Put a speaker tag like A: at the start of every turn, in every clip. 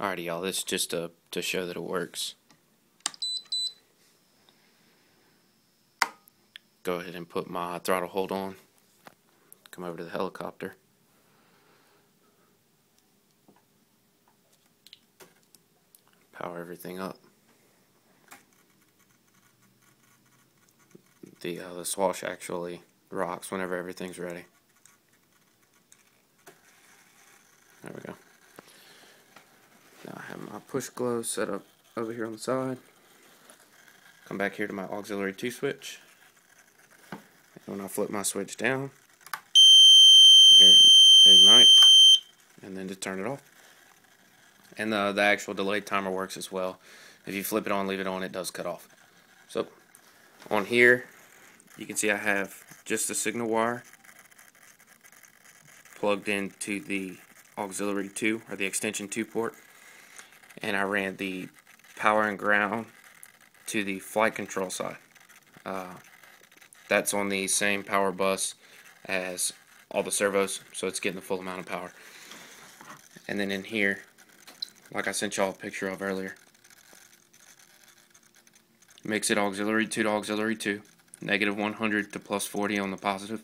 A: Alrighty, y'all, this is just to show that it works. Go ahead and put my throttle hold on. Come over to the helicopter. Power everything up. The swash actually rocks whenever everything's ready. There we go. Now I have my push glow set up over here on the side. Come back here to my auxiliary 2 switch. And when I flip my switch down, here ignite, and then to turn it off. And the actual delay timer works as well. If you flip it on, leave it on, it does cut off. So on here, you can see I have just the signal wire plugged into the auxiliary 2 or the extension 2 port, and I ran the power and ground to the flight control side. That's on the same power bus as all the servos, so it's getting the full amount of power. And then in here, like I sent y'all a picture of earlier, makes it auxiliary 2 to auxiliary 2, negative 100 to plus 40 on the positive,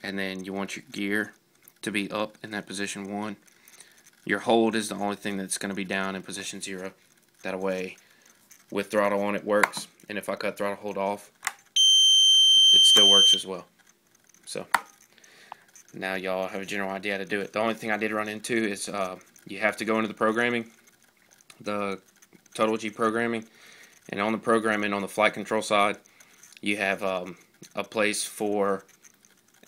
A: and then you want your gear to be up in that position 1. Your hold is the only thing that's going to be down in position 0. That way, with throttle on, it works, and if I cut throttle hold off, it still works as well. So now y'all have a general idea how to do it. The only thing I did run into is you have to go into the programming, the Total G programming, and on the programming on the flight control side, you have a place for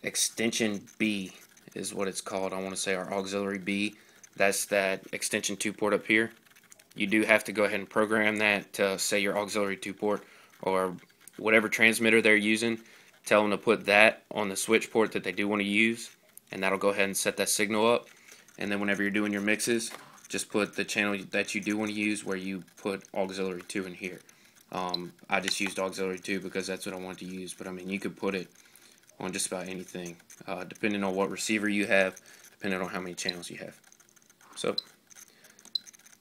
A: extension B is what it's called. I want to say our auxiliary B. That's that extension 2 port up here. You do have to go ahead and program that to say your auxiliary 2 port or whatever transmitter they're using. Tell them to put that on the switch port that they do want to use, and that'll go ahead and set that signal up. And then whenever you're doing your mixes, just put the channel that you do want to use where you put auxiliary 2 in here. I just used auxiliary 2 because that's what I wanted to use, but I mean you could put it on just about anything, depending on what receiver you have, depending on how many channels you have. So,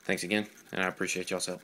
A: thanks again, and I appreciate y'all's help.